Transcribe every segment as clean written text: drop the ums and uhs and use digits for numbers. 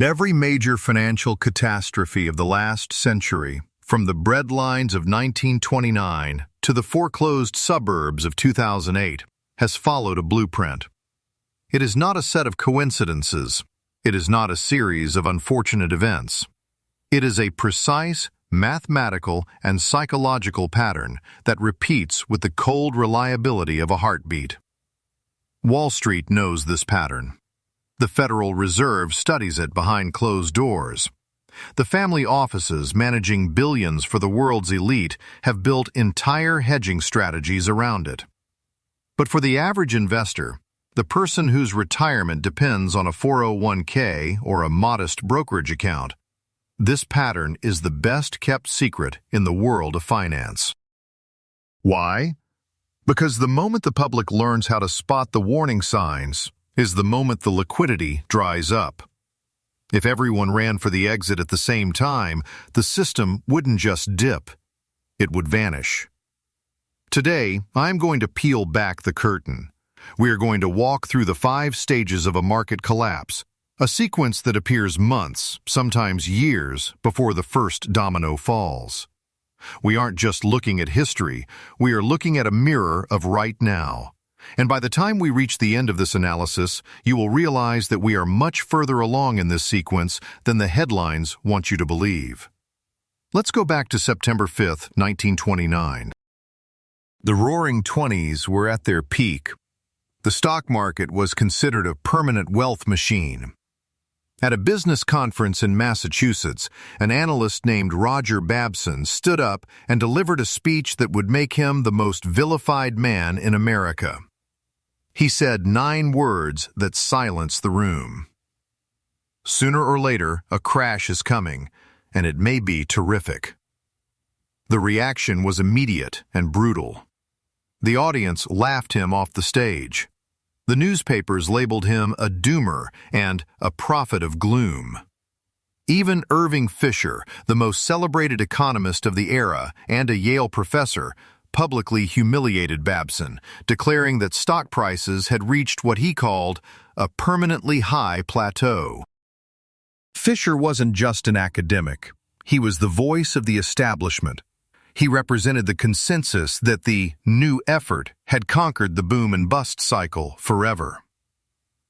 Every major financial catastrophe of the last century, from the breadlines of 1929 to the foreclosed suburbs of 2008, has followed a blueprint. It is not a set of coincidences. It is not a series of unfortunate events. It is a precise, mathematical, and psychological pattern that repeats with the cold reliability of a heartbeat. Wall Street knows this pattern. The Federal Reserve studies it behind closed doors. The family offices managing billions for the world's elite have built entire hedging strategies around it. But for the average investor, the person whose retirement depends on a 401k or a modest brokerage account, this pattern is the best-kept secret in the world of finance. Why? Because the moment the public learns how to spot the warning signs is the moment the liquidity dries up. If everyone ran for the exit at the same time, the system wouldn't just dip, it would vanish. Today, I'm going to peel back the curtain. We are going to walk through the 5 stages of a market collapse, a sequence that appears months, sometimes years, before the first domino falls. We aren't just looking at history, we are looking at a mirror of right now. And by the time we reach the end of this analysis, you will realize that we are much further along in this sequence than the headlines want you to believe. Let's go back to September 5th, 1929. The Roaring Twenties were at their peak. The stock market was considered a permanent wealth machine. At a business conference in Massachusetts, an analyst named Roger Babson stood up and delivered a speech that would make him the most vilified man in America. He said 9 words that silenced the room. Sooner or later, a crash is coming, and it may be terrific. The reaction was immediate and brutal. The audience laughed him off the stage. The newspapers labeled him a doomer and a prophet of gloom. Even Irving Fisher, the most celebrated economist of the era and a Yale professor, publicly humiliated Babson, declaring that stock prices had reached what he called a permanently high plateau. Fisher wasn't just an academic. He was the voice of the establishment. He represented the consensus that the new effort had conquered the boom and bust cycle forever.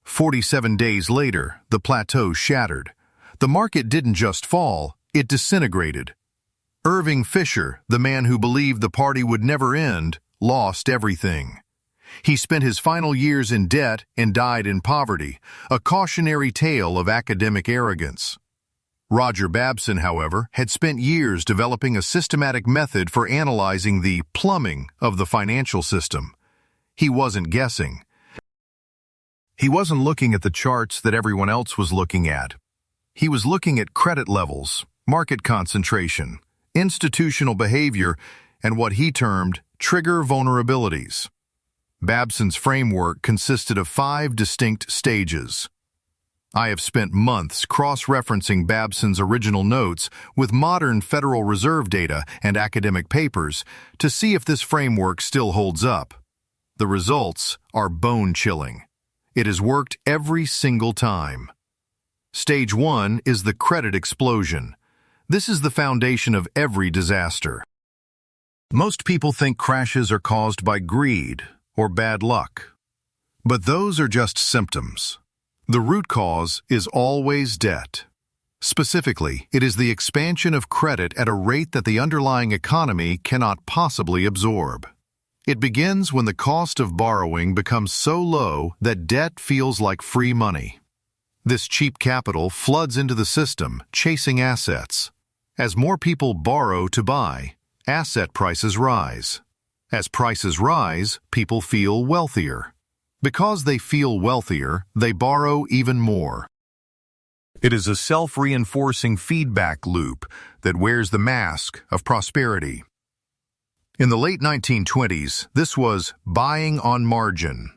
47 days later, the plateau shattered. The market didn't just fall, it disintegrated. Irving Fisher, the man who believed the party would never end, lost everything. He spent his final years in debt and died in poverty, a cautionary tale of academic arrogance. Roger Babson, however, had spent years developing a systematic method for analyzing the plumbing of the financial system. He wasn't guessing. He wasn't looking at the charts that everyone else was looking at. He was looking at credit levels, market concentration, institutional behavior, and what he termed trigger vulnerabilities. Babson's framework consisted of 5 distinct stages. I have spent months cross-referencing Babson's original notes with modern Federal Reserve data and academic papers to see if this framework still holds up. The results are bone-chilling. It has worked every single time. Stage 1 is the credit explosion. This is the foundation of every disaster. Most people think crashes are caused by greed or bad luck. But those are just symptoms. The root cause is always debt. Specifically, it is the expansion of credit at a rate that the underlying economy cannot possibly absorb. It begins when the cost of borrowing becomes so low that debt feels like free money. This cheap capital floods into the system, chasing assets. As more people borrow to buy, asset prices rise. As prices rise, people feel wealthier. Because they feel wealthier, they borrow even more. It is a self-reinforcing feedback loop that wears the mask of prosperity. In the late 1920s, this was buying on margin.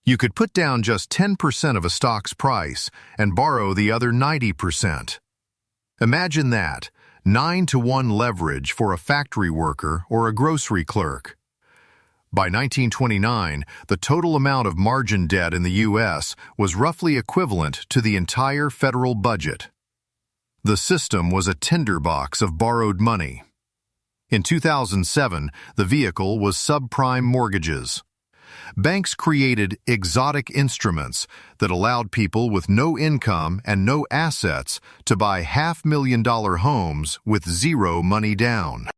You could put down just 10% of a stock's price and borrow the other 90%. Imagine that, 9-to-1 leverage for a factory worker or a grocery clerk. By 1929, the total amount of margin debt in the U.S. was roughly equivalent to the entire federal budget. The system was a tinderbox of borrowed money. In 2007, the vehicle was subprime mortgages. Banks created exotic instruments that allowed people with no income and no assets to buy $500,000 homes with zero money down.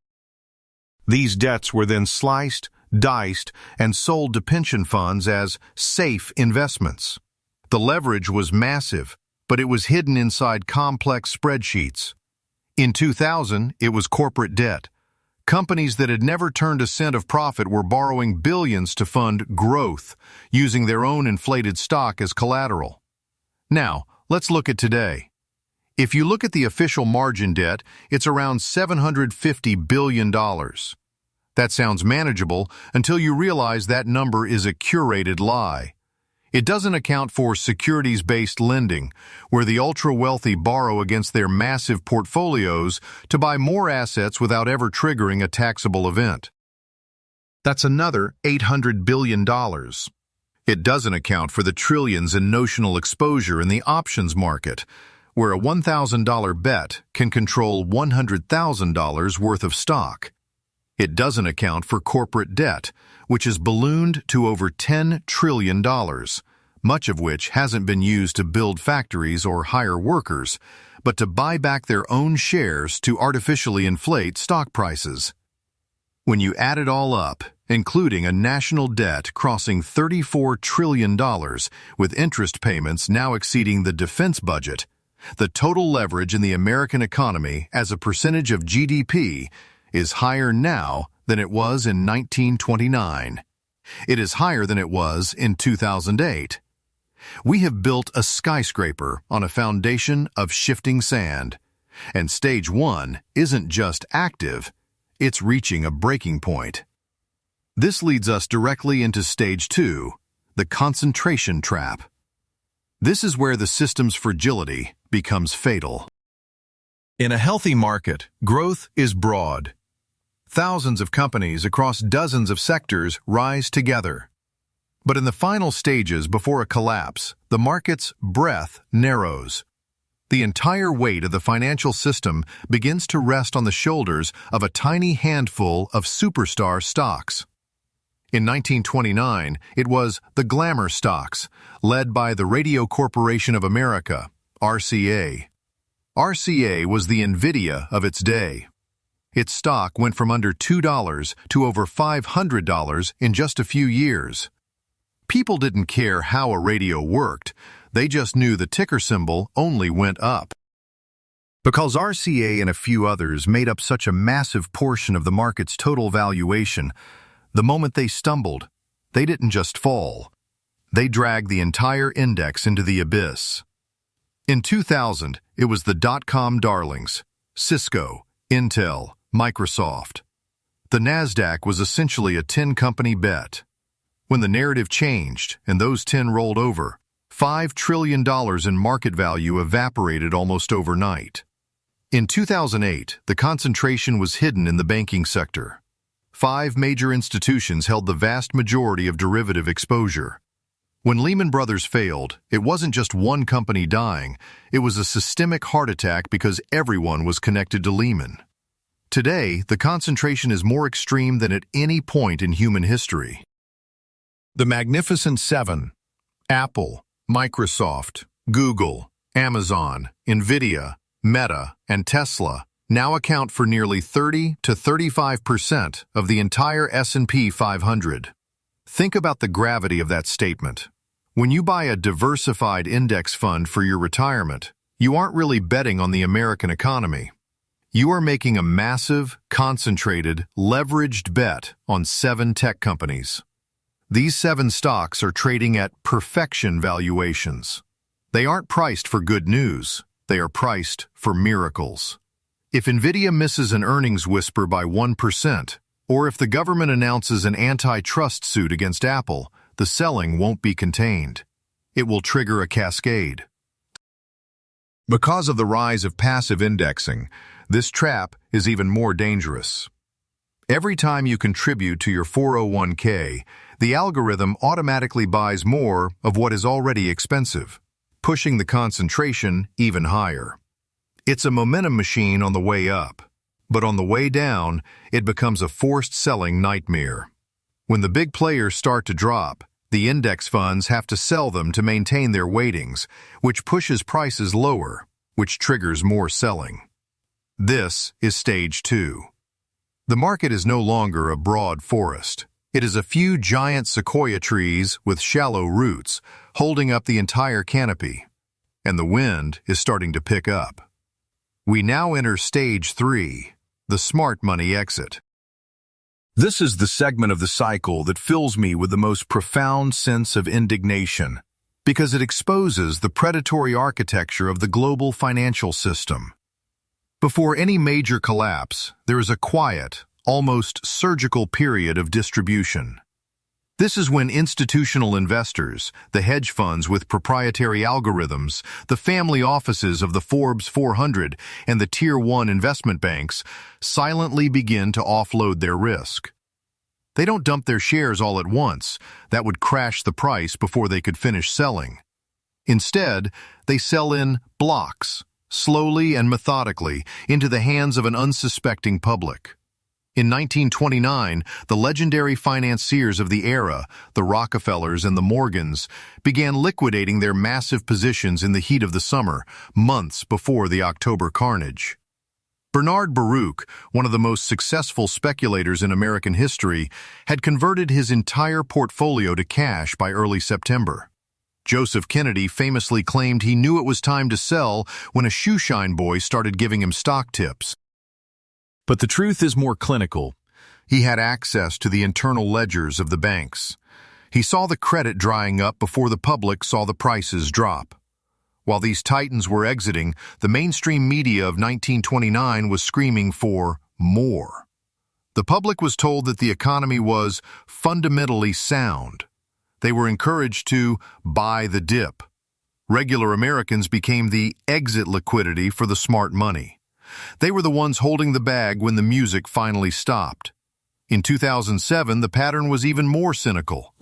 These debts were then sliced, diced, and sold to pension funds as safe investments. The leverage was massive, but it was hidden inside complex spreadsheets. In 2000, it was corporate debt. Companies that had never turned a cent of profit were borrowing billions to fund growth, using their own inflated stock as collateral. Now, let's look at today. If you look at the official margin debt, it's around $750 billion. That sounds manageable until you realize that number is a curated lie. It doesn't account for securities-based lending, where the ultra-wealthy borrow against their massive portfolios to buy more assets without ever triggering a taxable event. That's another $800 billion. It doesn't account for the trillions in notional exposure in the options market, where a $1,000 bet can control $100,000 worth of stock. It doesn't account for corporate debt, which has ballooned to over $10 trillion, much of which hasn't been used to build factories or hire workers, but to buy back their own shares to artificially inflate stock prices. When you add it all up, including a national debt crossing $34 trillion, with interest payments now exceeding the defense budget, the total leverage in the American economy as a percentage of GDP is higher now than it was in 1929. It is higher than it was in 2008. We have built a skyscraper on a foundation of shifting sand, and stage one isn't just active, it's reaching a breaking point. This leads us directly into stage two, the concentration trap. This is where the system's fragility becomes fatal. In a healthy market, growth is broad. Thousands of companies across dozens of sectors rise together. But in the final stages before a collapse, the market's breadth narrows. The entire weight of the financial system begins to rest on the shoulders of a tiny handful of superstar stocks. In 1929, it was the glamour stocks, led by the Radio Corporation of America, RCA. RCA was the NVIDIA of its day. Its stock went from under $2 to over $500 in just a few years. People didn't care how a radio worked, they just knew the ticker symbol only went up. Because RCA and a few others made up such a massive portion of the market's total valuation, the moment they stumbled, they didn't just fall. They dragged the entire index into the abyss. In 2000, it was the dot-com darlings, Cisco, Intel, Microsoft. The NASDAQ was essentially a 10-company bet. When the narrative changed and those 10 rolled over, $5 trillion in market value evaporated almost overnight. In 2008, the concentration was hidden in the banking sector. 5 major institutions held the vast majority of derivative exposure. When Lehman Brothers failed, it wasn't just one company dying, it was a systemic heart attack because everyone was connected to Lehman. Today, the concentration is more extreme than at any point in human history. The Magnificent Seven: Apple, Microsoft, Google, Amazon, NVIDIA, Meta, and Tesla now account for nearly 30 to 35% of the entire S&P 500. Think about the gravity of that statement. When you buy a diversified index fund for your retirement, you aren't really betting on the American economy. You are making a massive, concentrated, leveraged bet on 7 tech companies. These 7 stocks are trading at perfection valuations. They aren't priced for good news, they are priced for miracles. If NVIDIA misses an earnings whisper by 1%, or if the government announces an antitrust suit against Apple, the selling won't be contained. It will trigger a cascade. Because of the rise of passive indexing, this trap is even more dangerous. Every time you contribute to your 401k, the algorithm automatically buys more of what is already expensive, pushing the concentration even higher. It's a momentum machine on the way up, but on the way down, it becomes a forced selling nightmare. When the big players start to drop, the index funds have to sell them to maintain their weightings, which pushes prices lower, which triggers more selling. This is stage 2. The market is no longer a broad forest. It is a few giant sequoia trees with shallow roots holding up the entire canopy, and the wind is starting to pick up. We now enter stage 3, the smart money exit. This is the segment of the cycle that fills me with the most profound sense of indignation, because it exposes the predatory architecture of the global financial system. Before any major collapse, there is a quiet, almost surgical period of distribution. This is when institutional investors, the hedge funds with proprietary algorithms, the family offices of the Forbes 400, and the Tier 1 investment banks silently begin to offload their risk. They don't dump their shares all at once. That would crash the price before they could finish selling. Instead, they sell in blocks, slowly and methodically, into the hands of an unsuspecting public. In 1929, the legendary financiers of the era, the Rockefellers and the Morgans, began liquidating their massive positions in the heat of the summer, months before the October carnage. Bernard Baruch, one of the most successful speculators in American history, had converted his entire portfolio to cash by early September. Joseph Kennedy famously claimed he knew it was time to sell when a shoeshine boy started giving him stock tips. But the truth is more clinical. He had access to the internal ledgers of the banks. He saw the credit drying up before the public saw the prices drop. While these titans were exiting, the mainstream media of 1929 was screaming for more. The public was told that the economy was fundamentally sound. They were encouraged to buy the dip. Regular Americans became the exit liquidity for the smart money. They were the ones holding the bag when the music finally stopped. In 2007, the pattern was even more cynical.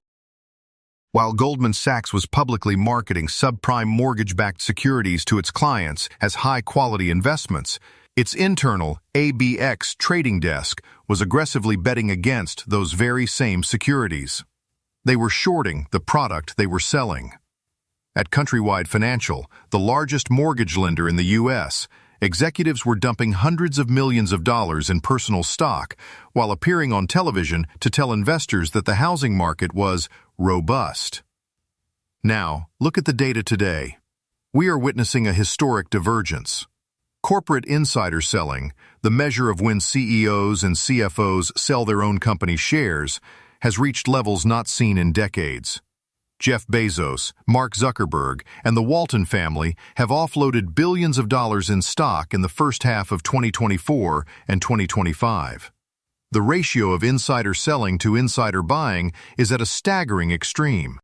While Goldman Sachs was publicly marketing subprime mortgage-backed securities to its clients as high-quality investments, its internal ABX trading desk was aggressively betting against those very same securities. They were shorting the product they were selling. At Countrywide Financial, the largest mortgage lender in the U.S., executives were dumping hundreds of millions of dollars in personal stock while appearing on television to tell investors that the housing market was robust. Now, look at the data today. We are witnessing a historic divergence. Corporate insider selling, the measure of when CEOs and CFOs sell their own company shares, has reached levels not seen in decades. Jeff Bezos, Mark Zuckerberg, and the Walton family have offloaded billions of dollars in stock in the first half of 2024 and 2025. The ratio of insider selling to insider buying is at a staggering extreme.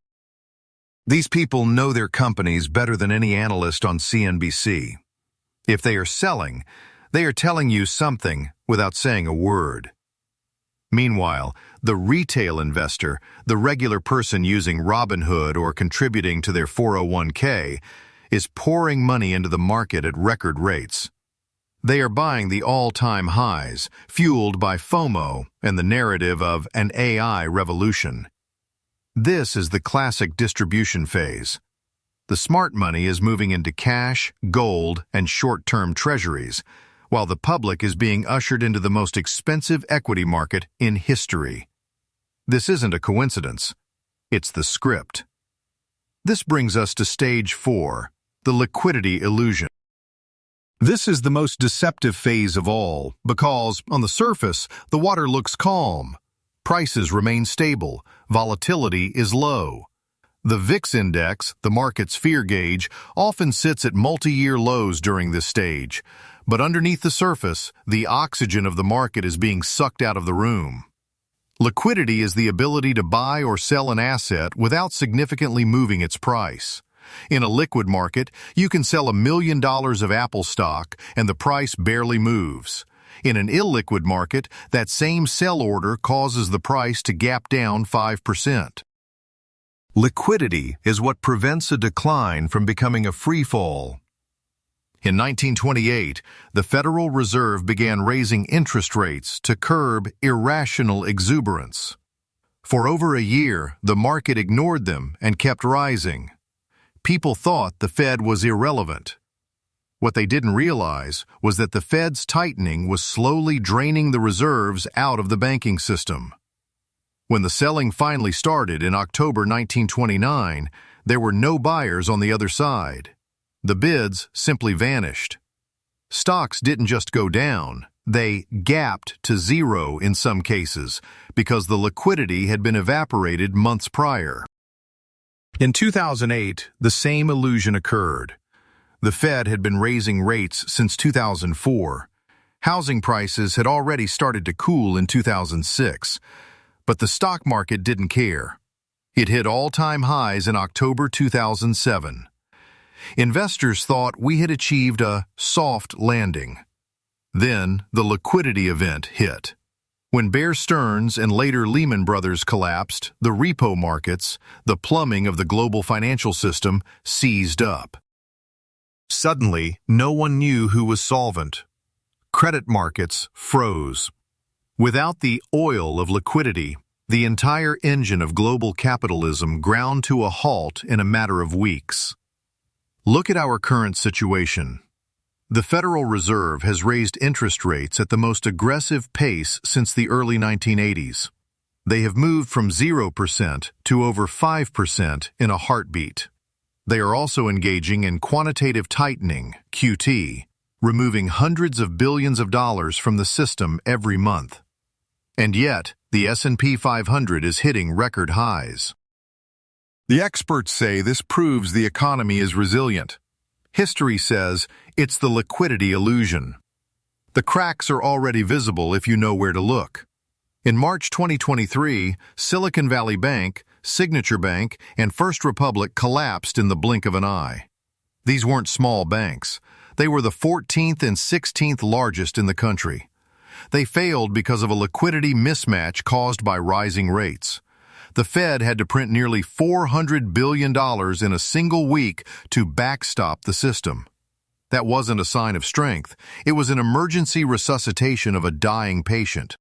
These people know their companies better than any analyst on CNBC. If they are selling, they are telling you something without saying a word. Meanwhile, the retail investor, the regular person using Robinhood or contributing to their 401k, is pouring money into the market at record rates. They are buying the all-time highs, fueled by FOMO and the narrative of an AI revolution. This is the classic distribution phase. The smart money is moving into cash, gold, and short-term treasuries, while the public is being ushered into the most expensive equity market in history. This isn't a coincidence. It's the script. This brings us to stage 4, the liquidity illusion. This is the most deceptive phase of all because, on the surface, the water looks calm. Prices remain stable. Volatility is low. The VIX index, the market's fear gauge, often sits at multi-year lows during this stage. But underneath the surface, the oxygen of the market is being sucked out of the room. Liquidity is the ability to buy or sell an asset without significantly moving its price. In a liquid market, you can sell $1 million of Apple stock and the price barely moves. In an illiquid market, that same sell order causes the price to gap down 5%. Liquidity is what prevents a decline from becoming a free fall. In 1928, the Federal Reserve began raising interest rates to curb irrational exuberance. For over a year, the market ignored them and kept rising. People thought the Fed was irrelevant. What they didn't realize was that the Fed's tightening was slowly draining the reserves out of the banking system. When the selling finally started in October 1929, there were no buyers on the other side. The bids simply vanished. Stocks didn't just go down, they gapped to zero in some cases because the liquidity had been evaporated months prior. In 2008, the same illusion occurred. The Fed had been raising rates since 2004. Housing prices had already started to cool in 2006. But the stock market didn't care. It hit all-time highs in October 2007. Investors thought we had achieved a soft landing. Then the liquidity event hit. When Bear Stearns and later Lehman Brothers collapsed, the repo markets, the plumbing of the global financial system, seized up. Suddenly, no one knew who was solvent. Credit markets froze. Without the oil of liquidity, the entire engine of global capitalism ground to a halt in a matter of weeks. Look at our current situation. The Federal Reserve has raised interest rates at the most aggressive pace since the early 1980s. They have moved from 0% to over 5% in a heartbeat. They are also engaging in quantitative tightening, QT, removing hundreds of billions of dollars from the system every month. And yet, the S&P 500 is hitting record highs. The experts say this proves the economy is resilient. History says it's the liquidity illusion. The cracks are already visible if you know where to look. In March 2023, Silicon Valley Bank, Signature Bank, and First Republic collapsed in the blink of an eye. These weren't small banks. They were the 14th and 16th largest in the country. They failed because of a liquidity mismatch caused by rising rates. The Fed had to print nearly $400 billion in a single week to backstop the system. That wasn't a sign of strength. It was an emergency resuscitation of a dying patient.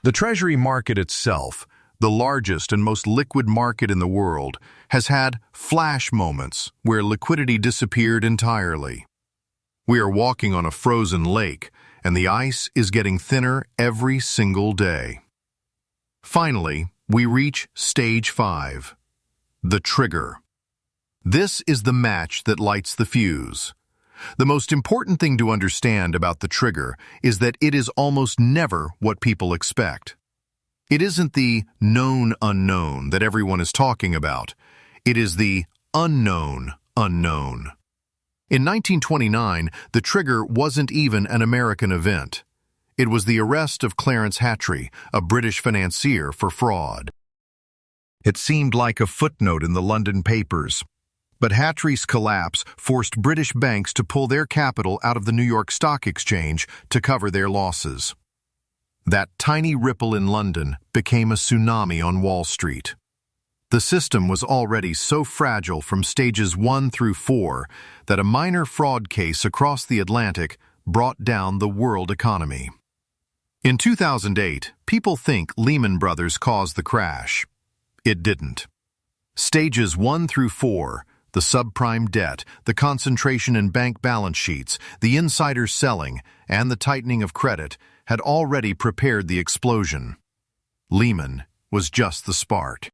The Treasury market itself, the largest and most liquid market in the world, has had flash moments where liquidity disappeared entirely. We are walking on a frozen lake, and the ice is getting thinner every single day. Finally, we reach stage 5, the trigger. This is the match that lights the fuse. The most important thing to understand about the trigger is that it is almost never what people expect. It isn't the known unknown that everyone is talking about. It is the unknown unknown. In 1929, the trigger wasn't even an American event. It was the arrest of Clarence Hattrey, a British financier, for fraud. It seemed like a footnote in the London papers. But Hattrey's collapse forced British banks to pull their capital out of the New York Stock Exchange to cover their losses. That tiny ripple in London became a tsunami on Wall Street. The system was already so fragile from stages 1 through 4 that a minor fraud case across the Atlantic brought down the world economy. In 2008, people think Lehman Brothers caused the crash. It didn't. Stages 1 through 4, the subprime debt, the concentration in bank balance sheets, the insider selling, and the tightening of credit, had already prepared the explosion. Lehman was just the spark.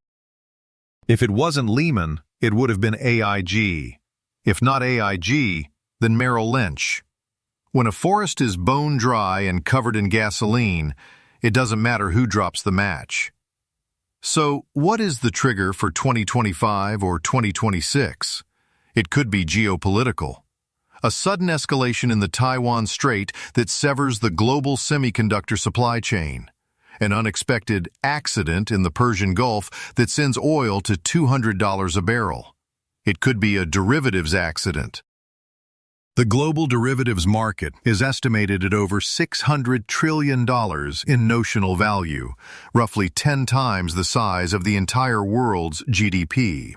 If it wasn't Lehman, it would have been AIG. If not AIG, then Merrill Lynch. When a forest is bone dry and covered in gasoline, it doesn't matter who drops the match. So, what is the trigger for 2025 or 2026? It could be geopolitical. A sudden escalation in the Taiwan Strait that severs the global semiconductor supply chain. An unexpected accident in the Persian Gulf that sends oil to $200 a barrel. It could be a derivatives accident. The global derivatives market is estimated at over $600 trillion in notional value, roughly 10 times the size of the entire world's GDP.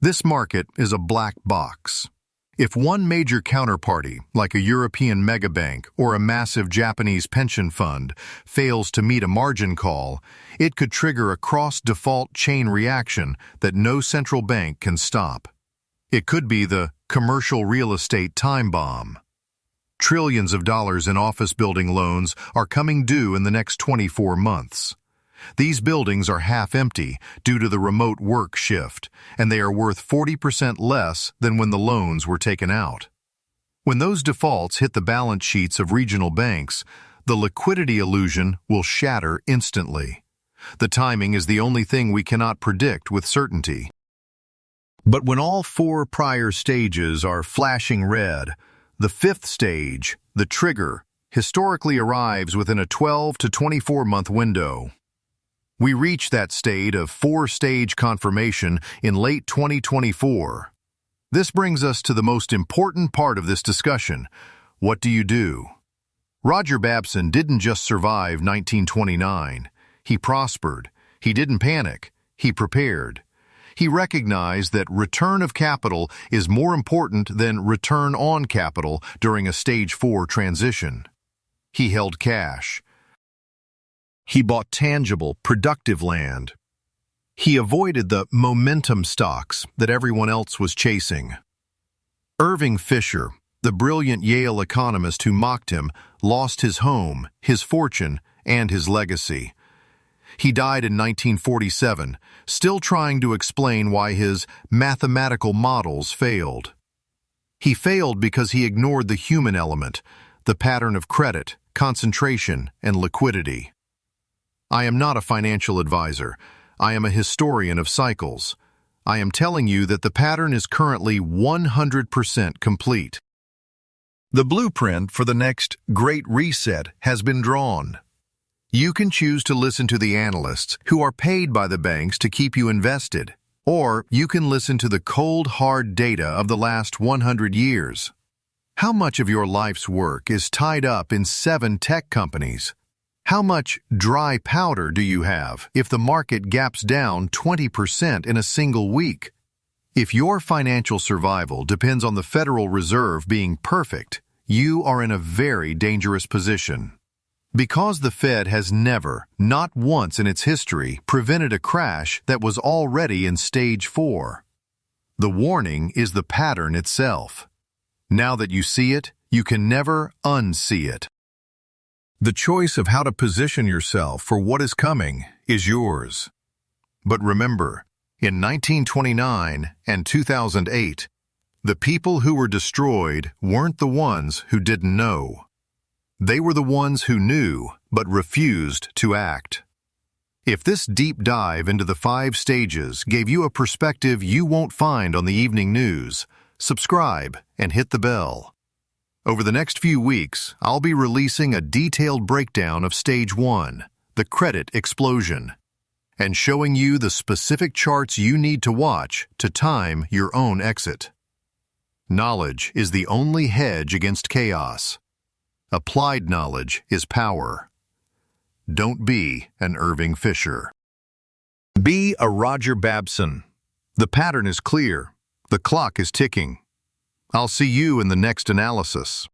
This market is a black box. If one major counterparty, like a European megabank or a massive Japanese pension fund, fails to meet a margin call, it could trigger a cross-default chain reaction that no central bank can stop. It could be the commercial real estate time bomb. Trillions of dollars in office building loans are coming due in the next 24 months. These buildings are half empty due to the remote work shift, and they are worth 40% less than when the loans were taken out. When those defaults hit the balance sheets of regional banks, the liquidity illusion will shatter instantly. The timing is the only thing we cannot predict with certainty. But when all 4 prior stages are flashing red, the 5th stage, the trigger, historically arrives within a 12 to 24-month window. We reach that state of 4-stage confirmation in late 2024. This brings us to the most important part of this discussion. What do you do? Roger Babson didn't just survive 1929. He prospered. He didn't panic. He prepared. He recognized that return of capital is more important than return on capital during a Stage 4 transition. He held cash. He bought tangible, productive land. He avoided the momentum stocks that everyone else was chasing. Irving Fisher, the brilliant Yale economist who mocked him, lost his home, his fortune, and his legacy. He died in 1947, still trying to explain why his mathematical models failed. He failed because he ignored the human element, the pattern of credit, concentration, and liquidity. I am not a financial advisor. I am a historian of cycles. I am telling you that the pattern is currently 100% complete. The blueprint for the next Great Reset has been drawn. You can choose to listen to the analysts who are paid by the banks to keep you invested, or you can listen to the cold, hard data of the last 100 years. How much of your life's work is tied up in 7 tech companies? How much dry powder do you have if the market gaps down 20% in a single week? If your financial survival depends on the Federal Reserve being perfect, you are in a very dangerous position. Because the Fed has never, not once in its history, prevented a crash that was already in Stage 4. The warning is the pattern itself. Now that you see it, you can never unsee it. The choice of how to position yourself for what is coming is yours. But remember, in 1929 and 2008, the people who were destroyed weren't the ones who didn't know. They were the ones who knew but refused to act. If this deep dive into the 5 stages gave you a perspective you won't find on the evening news, subscribe and hit the bell. Over the next few weeks, I'll be releasing a detailed breakdown of Stage 1, the credit explosion, and showing you the specific charts you need to watch to time your own exit. Knowledge is the only hedge against chaos. Applied knowledge is power. Don't be an Irving Fisher. Be a Roger Babson. The pattern is clear. The clock is ticking. I'll see you in the next analysis.